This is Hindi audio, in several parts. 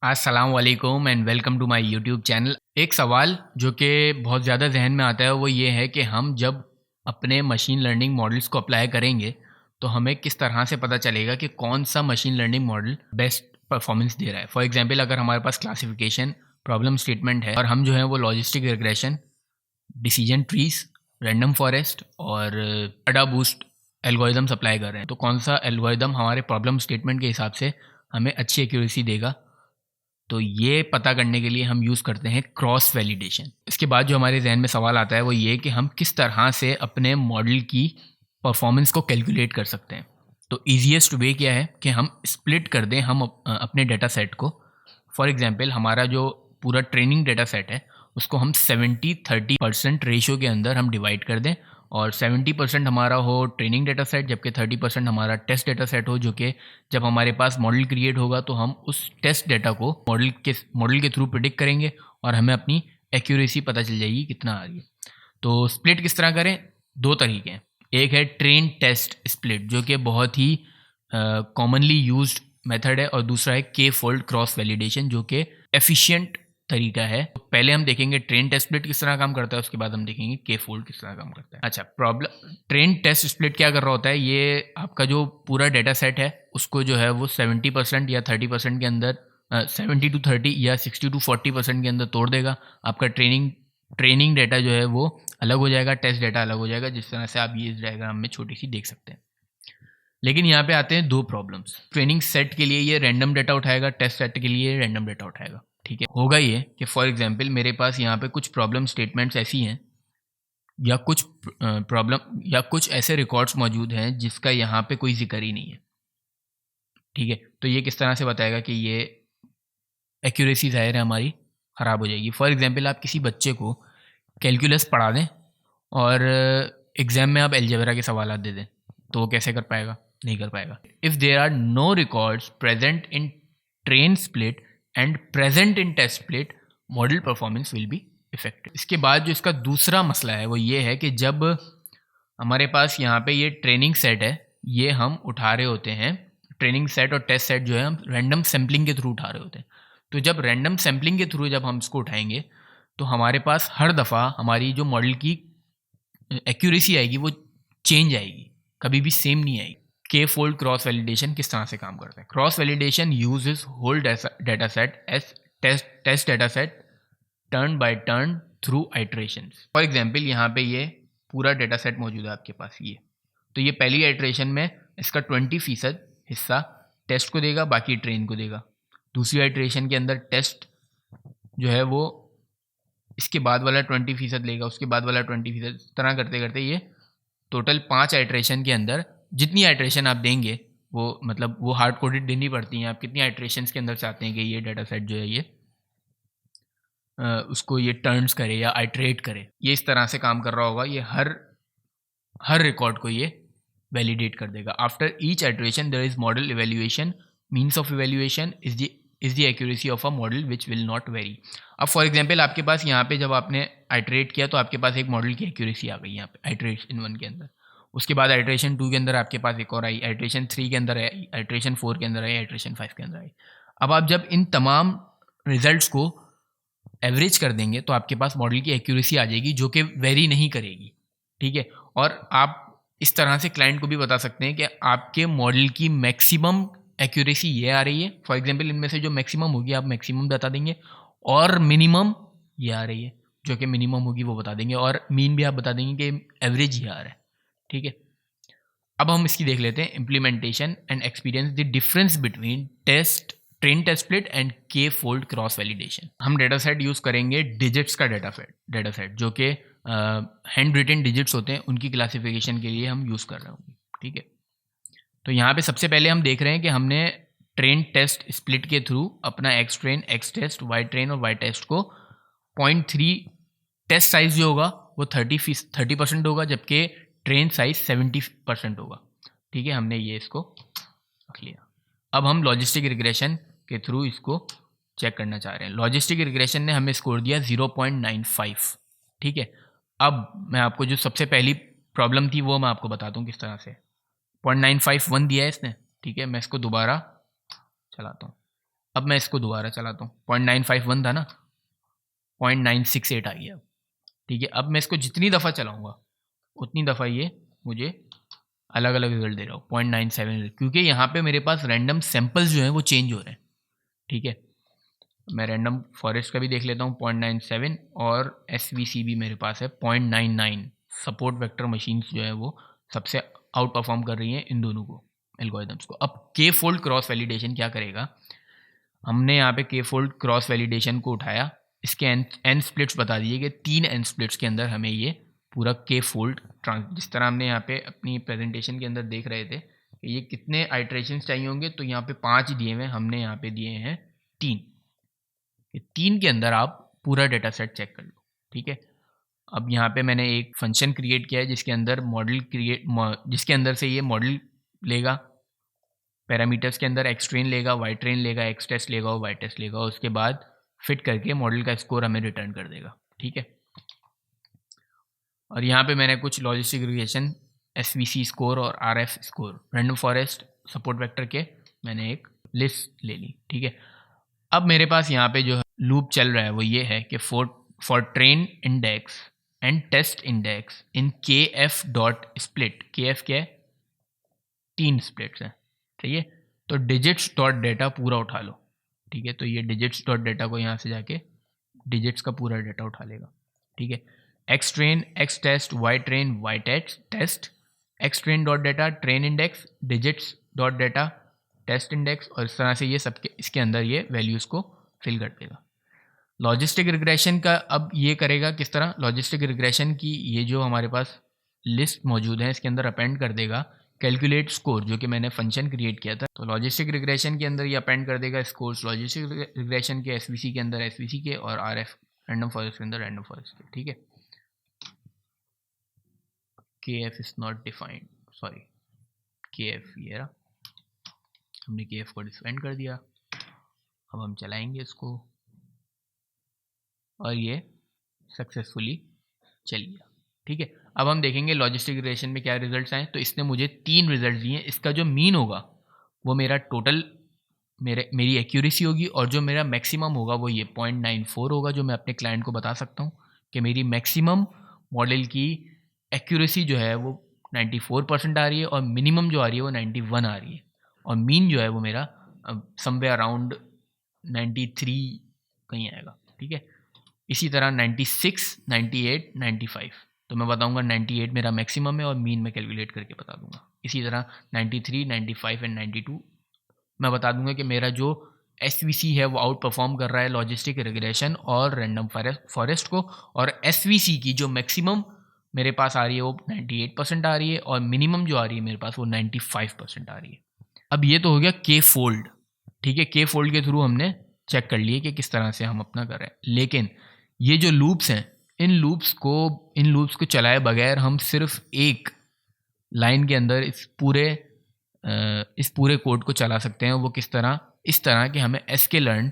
अस्सलाम वालेकुम and welcome to my YouTube channel. एक सवाल जो कि बहुत ज़्यादा जहन में आता है वो ये है कि हम जब अपने मशीन लर्निंग मॉडल्स को अप्लाई करेंगे तो हमें किस तरह से पता चलेगा कि कौन सा machine learning model best performance दे रहा है। फॉर एग्जांपल, अगर हमारे पास क्लासिफिकेशन प्रॉब्लम स्टेटमेंट है और हम जो है वो logistic regression, decision trees, random forest और अडा बूस्ट एल्गोरिदम्स अप्लाई कर रहे हैं, तो कौन सा एल्गोरिदम हमारे प्रॉब्लम स्टेटमेंट के हिसाब से हमें अच्छी एक्यूरेसी देगा। तो ये पता करने के लिए हम यूज़ करते हैं क्रॉस वैलिडेशन। इसके बाद जो हमारे जहन में सवाल आता है वो ये कि हम किस तरह से अपने मॉडल की परफॉर्मेंस को कैलकुलेट कर सकते हैं। तो ईजीएस्ट वे क्या है कि हम स्प्लिट कर दें अपने डेटा सेट को। फॉर एग्जांपल, हमारा जो पूरा ट्रेनिंग डेटा सेट है उसको हम 70-30% रेशियो के अंदर हम डिवाइड कर दें, और 70% हमारा हो ट्रेनिंग डेटा सेट, जबकि 30% हमारा टेस्ट डेटा सेट हो, जो कि जब हमारे पास मॉडल क्रिएट होगा तो हम उस टेस्ट डेटा को मॉडल के थ्रू प्रिडिक्ट करेंगे और हमें अपनी एक्यूरेसी पता चल जाएगी कितना आ रही है। तो स्प्लिट किस तरह करें? दो तरीके हैं। एक है ट्रेन टेस्ट स्प्लिट, जो कि बहुत ही कॉमनली यूज्ड मेथड है, और दूसरा है के फोल्ड क्रॉस वैलिडेशन, जो कि एफिशिएंट तरीका है। तो पहले हम देखेंगे ट्रेन टेस्ट स्प्लिट किस तरह काम करता है, उसके बाद हम देखेंगे के फोल्ड किस तरह काम करता है। अच्छा, प्रॉब्लम ट्रेन टेस्ट स्प्लिट क्या कर रहा होता है, ये आपका जो पूरा डेटा सेट है उसको जो है वो 70% या 30% के अंदर, 70-30 या 60-40% के अंदर तोड़ देगा। आपका ट्रेनिंग डेटा जो है वो अलग हो जाएगा, टेस्ट डेटा अलग हो जाएगा, जिस तरह से आप ये इस डायग्राम में छोटी सी देख सकते हैं। लेकिन यहाँ पे आते हैं दो प्रॉब्लम्स। ट्रेनिंग सेट के लिए ये रैंडम डेटा उठाएगा, टेस्ट सेट के लिए रैंडम डेटा उठाएगा। ठीक है, होगा ये कि फॉर एग्जांपल मेरे पास यहाँ पे कुछ प्रॉब्लम स्टेटमेंट्स ऐसी हैं, या कुछ प्रॉब्लम या कुछ ऐसे रिकॉर्ड्स मौजूद हैं जिसका यहाँ पे कोई जिक्र ही नहीं है। ठीक है, तो ये किस तरह से बताएगा कि ये एक्यूरेसी ज़ाहिर है हमारी ख़राब हो जाएगी। फॉर एग्जांपल, आप किसी बच्चे को कैलकुलस पढ़ा दें और एग्ज़ाम में आप अलजेब्रा के सवाल दे दें, तो वो कैसे कर पाएगा? नहीं कर पाएगा। If there are no records present in train split and present in test split, model performance will be affected. इसके बाद जो इसका दूसरा मसला है वो ये है कि जब हमारे पास यहाँ पे ये ट्रेनिंग सेट है, ये हम उठा रहे होते हैं, ट्रेनिंग सेट और टेस्ट सेट जो है हम रैंडम सैम्पलिंग के थ्रू उठा रहे होते हैं। तो जब रैंडम सैम्पलिंग के थ्रू जब हम इसको उठाएंगे तो हमारे पास हर दफ़ा हमारी जो मॉडल की एक्यूरेसी आएगी वो चेंज आएगी, कभी भी सेम नहीं आएगी। के फोल्ड क्रॉस वैलिडेशन किस तरह से काम करता है? Cross validation uses whole data set as test data set turn by turn through iteration. For example, यहाँ पे ये पूरा डेटा सेट मौजूद है आपके पास, ये तो ये पहली आइट्रेशन में इसका 20% हिस्सा टेस्ट को देगा, बाकी ट्रेन को देगा। दूसरी आइट्रेशन के अंदर टेस्ट जो है वो इसके बाद वाला 20% लेगा, उसके बाद वाला 20%, इस तरह करते करते ये टोटल 5 आइट्रेशन के अंदर जितनी आइट्रेशन आप देंगे वो मतलब वो हार्ड कोडेड देनी पड़ती हैं, आप कितनी आइट्रेशंस के अंदर चाहते हैं कि ये डाटा सेट जो है ये उसको ये टर्न्स करे या आइट्रेट करे। ये इस तरह से काम कर रहा होगा, ये हर रिकॉर्ड को ये वैलिडेट कर देगा। After each iteration there is model evaluation, means of evaluation is the accuracy of a model which will not vary. अब फॉर एग्जाम्पल, आपके पास यहाँ पे जब आपने आइट्रेट किया तो आपके पास एक मॉडल की एक्यूरेसी आ गई यहाँ पे आइट्रेशन 1 के अंदर, उसके बाद आइट्रेशन 2 के अंदर आपके पास एक और आई, आइट्रेशन 3 के अंदर आई, आइट्रेशन 4 के अंदर आई, आइट्रेशन 5 के अंदर आई। अब आप जब इन तमाम रिजल्ट्स को एवरेज कर देंगे तो आपके पास मॉडल की एक्यूरेसी आ जाएगी जो कि वेरी नहीं करेगी। ठीक है, और आप इस तरह से क्लाइंट को भी बता सकते हैं कि आपके मॉडल की मैक्सिमम एक्यूरेसी ये आ रही है। फॉर एग्जांपल, इनमें से जो मैक्सिमम होगी आप मैक्सिमम बता देंगे, और मिनिमम ये आ रही है जो कि मिनिमम होगी वो बता देंगे, और मीन भी आप बता देंगे कि एवरेज ये आ रहा है। ठीक है, अब हम इसकी देख लेते हैं implementation and experience, the difference between train test split and K fold cross validation. हम डेटा सेट यूज़ करेंगे डिजिट्स का डेटा सेट जो कि हैंड रिटन डिजिट्स होते हैं, उनकी क्लासिफिकेशन के लिए हम यूज़ कर रहे होंगे। ठीक है, तो यहाँ पे सबसे पहले हम देख रहे हैं कि हमने ट्रेन टेस्ट स्प्लिट के थ्रू अपना X train, X test, Y train और वाई टेस्ट को 0.3 टेस्ट साइज जो होगा वो 30% होगा, जबकि ट्रेन साइज 70% होगा। ठीक है, हमने ये इसको रख लिया। अब हम लॉजिस्टिक रिग्रेशन के थ्रू इसको चेक करना चाह रहे हैं। लॉजिस्टिक रिग्रेशन ने हमें स्कोर दिया 0.95। ठीक है, अब मैं आपको जो सबसे पहली प्रॉब्लम थी वो मैं आपको बताता हूँ किस तरह से। 0.951 दिया है इसने। ठीक है, मैं इसको दोबारा चलाता हूँ। अब मैं इसको दोबारा चलाता हूँ, 0.951 था ना, 0.968 आ गया। ठीक है, अब मैं इसको जितनी दफ़ा चलाऊँगा उतनी दफ़ा ये मुझे अलग अलग रिजल्ट दे रहा हूँ, 0.97, क्योंकि यहाँ पे मेरे पास रैंडम सैम्पल्स जो हैं वो चेंज हो रहे हैं। ठीक है, मैं रैंडम फॉरेस्ट का भी देख लेता हूँ, 0.97, और SVC भी मेरे पास है 0.99। सपोर्ट वेक्टर मशीन्स जो है वो सबसे आउट परफॉर्म कर रही हैं इन दोनों को, एल्गोरिदम्स को। अब के फोल्ड क्रॉस वैलिडेशन क्या करेगा, हमने यहाँ पे के फोल्ड क्रॉस वैलिडेशन को उठाया, इसके एन स्प्लिट्स बता दिए कि 3 एन स्प्लिट्स के अंदर हमें ये पूरा के फोल्ड जिस तरह हमने यहाँ पे अपनी प्रेजेंटेशन के अंदर देख रहे थे कि ये कितने आइट्रेशंस चाहिए होंगे, तो यहाँ पे 5 दिए हुए हैं, हमने यहाँ पे दिए हैं 3। 3 के अंदर आप पूरा डेटा सेट चेक कर लो। ठीक है, अब यहाँ पे मैंने एक फंक्शन क्रिएट किया है जिसके अंदर जिसके अंदर से ये मॉडल लेगा, पैरामीटर्स के अंदर एक्स ट्रेन लेगा, वाई ट्रेन लेगा, एक्स टेस्ट लेगा और वाई टेस्ट लेगा, उसके बाद फिट करके मॉडल का स्कोर हमें रिटर्न कर देगा। ठीक है, और यहाँ पे मैंने कुछ लॉजिस्टिक रिग्रेशन, SVC स्कोर और RF score, random forest, support vector के मैंने एक लिस्ट ले ली। ठीक है, अब मेरे पास यहाँ पे जो लूप चल रहा है वो ये है कि for train index and test index in KF dot split, KF क्या है, 3 स्प्लिट्स हैं। सही है, तो डिजिट्स डॉट डेटा पूरा उठा लो। ठीक है, तो ये डिजिट्स डॉट डेटा को यहाँ से जाके डिजिट्स का पूरा डेटा उठा लेगा। ठीक है, X train, X test, Y train, Y test, X train dot data, train index, digits dot data, test index, और इस तरह से ये सबके इसके अंदर ये वैल्यूज़ को फिल कर देगा। लॉजिस्टिक रिग्रेशन का अब ये करेगा किस तरह, लॉजिस्टिक रिग्रेशन की ये जो हमारे पास लिस्ट मौजूद है इसके अंदर अपेंड कर देगा कैलकुलेट स्कोर, जो कि मैंने फंक्शन क्रिएट किया था। तो लॉजिस्टिक रिग्रेशन के अंदर ये अपेंड कर देगा स्कोर्स, लॉजिस्टिक रिग्रेशन के SVC के अंदर SVC के, और RF रैंडम फॉरेस्ट के अंदर रैंडम फॉरेस्ट के। ठीक है, KF is not defined, sorry, KF ये रहा, हमने KF को डिफाइन कर दिया। अब हम चलाएंगे इसको और ये सक्सेसफुली चल गया। ठीक है, अब हम देखेंगे लॉजिस्टिक रिग्रेशन में क्या रिजल्ट्स आए। तो इसने मुझे 3 रिजल्ट दिए, इसका जो मीन होगा वो मेरा टोटल मेरी एक्यूरेसी होगी, और जो मेरा मैक्सिमम होगा वो ये 0.94 होगा, जो मैं अपने क्लाइंट को बता सकता हूँ कि मेरी मैक्सिमम मॉडल की एक्यूरेसी जो है वो 94% आ रही है, और मिनिमम जो आ रही है वो 91 आ रही है, और मीन जो है वो मेरा समवेयर अराउंड 93 कहीं आएगा। ठीक है, इसी तरह 96, 98, 95, तो मैं बताऊंगा 98 मेरा मैक्सिमम है और मीन में कैलकुलेट करके बता दूंगा। इसी तरह 93, 95 एंड 92 मैं बता दूंगा कि मेरा जो SVC है वो आउट परफॉर्म कर रहा है लॉजिस्टिक रिग्रेशन और रैंडम फॉरेस्ट को, और SVC की जो मैक्सिमम मेरे पास आ रही है वो 98% आ रही है, और मिनिमम जो आ रही है मेरे पास वो 95% आ रही है। अब ये तो हो गया के फोल्ड। ठीक है, के फोल्ड के थ्रू हमने चेक कर लिए कि किस तरह से हम अपना कर रहे हैं, लेकिन ये जो लूप्स हैं इन लूप्स को चलाए बगैर हम सिर्फ एक लाइन के अंदर इस पूरे कोड को चला सकते हैं। वो किस तरह, इस तरह कि हमें sklearn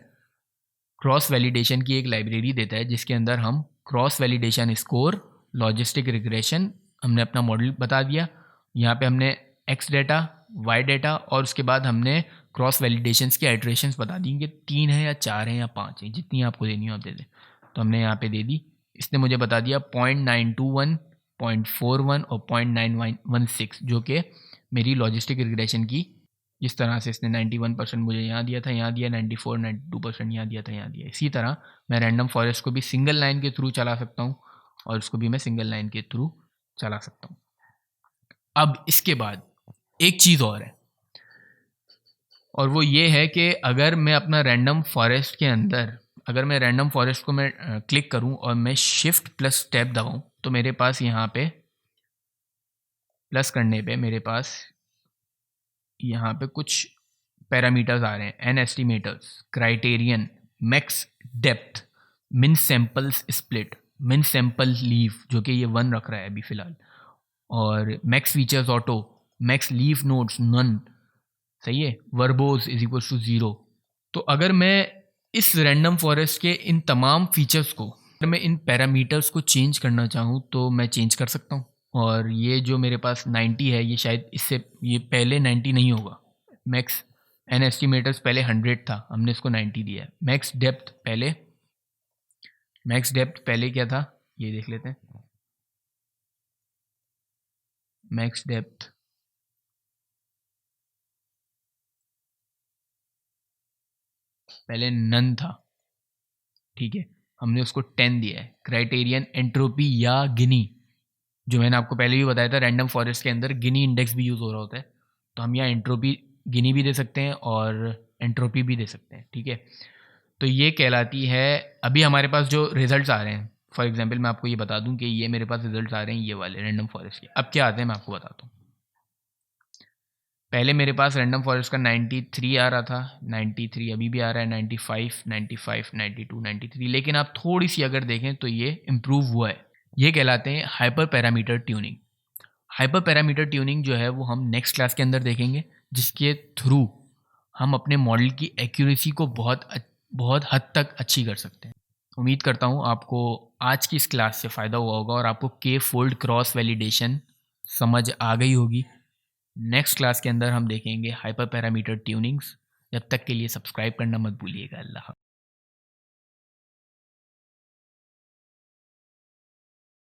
क्रॉस वैलिडेशन की एक लाइब्रेरी देता है जिसके अंदर हम cross validation score, logistic regression, हमने अपना मॉडल बता दिया, यहाँ पे हमने एक्स डेटा, वाई डेटा, और उसके बाद हमने क्रॉस वैलिडेशंस की आइट्रेशंस बता दी कि 3 है या 4 है या 5 है, जितनी आपको देनी हो आप दे दें। तो हमने यहाँ पे दे दी, इसने मुझे बता दिया 0.921, 0.41 और 0.916, जो कि मेरी लॉजिस्टिक रिग्रेशन की, जिस तरह से इसने 91% मुझे यहाँ दिया था, यहाँ दिया 94, 92% यहाँ दिया था, यहाँ दिया। इसी तरह मैं रैंडम फॉरेस्ट को भी सिंगल लाइन के थ्रू चला सकता हूँ और इसको भी मैं सिंगल लाइन के थ्रू चला सकता हूँ। अब इसके बाद एक चीज़ और है, और वो ये है कि अगर मैं अपना रैंडम फॉरेस्ट के अंदर, अगर मैं रैंडम फॉरेस्ट को मैं क्लिक करूं और मैं शिफ्ट प्लस टैब दबाऊं, तो मेरे पास यहाँ पे प्लस करने पे मेरे पास यहाँ पे कुछ पैरामीटर्स आ रहे हैं, N estimators, criterion, max depth, min samples split, min sample leaf जो कि ये 1 रख रहा है अभी फ़िलहाल, और max features auto, max leaf nodes none, सही है, वर्बोज इज इक्वल टू 0। तो अगर मैं इस रैंडम फॉरेस्ट के इन तमाम फीचर्स को, अगर मैं इन पैरामीटर्स को चेंज करना चाहूँ तो मैं चेंज कर सकता हूँ, और ये जो मेरे पास 90 है ये शायद इससे ये पहले 90 नहीं होगा, मैक्स एन एस्टिमेटर्स पहले 100 था, हमने इसको 90 दिया है। मैक्स डेप्थ पहले क्या था, ये देख लेते हैं। मैक्स डेप्थ पहले नन था, ठीक है, हमने उसको 10 दिया है। क्राइटेरियन एंट्रोपी या गिनी, जो मैंने आपको पहले भी बताया था, रैंडम फॉरेस्ट के अंदर गिनी इंडेक्स भी यूज़ हो रहा होता है, तो हम यहाँ एंट्रोपी गिनी भी दे सकते हैं और एंट्रोपी भी दे सकते हैं, ठीक है। तो ये कहलाती है, अभी हमारे पास जो रिजल्ट्स आ रहे हैं, फॉर एग्जांपल मैं आपको ये बता दूं कि ये मेरे पास रिजल्ट्स आ रहे हैं ये वाले रैंडम फॉरेस्ट के। अब क्या आते हैं मैं आपको बताता हूँ। पहले मेरे पास रैंडम फॉरेस्ट का 93 आ रहा था, 93 अभी भी आ रहा है, 95, 95, 92, 93, लेकिन आप थोड़ी सी अगर देखें तो ये इम्प्रूव हुआ है। ये कहलाते हैं hyper parameter tuning. Hyper parameter tuning जो है वो हम नेक्स्ट क्लास के अंदर देखेंगे, जिसके थ्रू हम अपने मॉडल की एक्यूरेसी को बहुत हद तक अच्छी कर सकते हैं। उम्मीद करता हूँ आपको आज की इस क्लास से फ़ायदा हुआ होगा और आपको के फोल्ड क्रॉस वैलिडेशन समझ आ गई होगी। नेक्स्ट क्लास के अंदर हम देखेंगे हाइपर पैरामीटर ट्यूनिंग्स। जब तक के लिए सब्सक्राइब करना मत भूलिएगा। अल्लाह।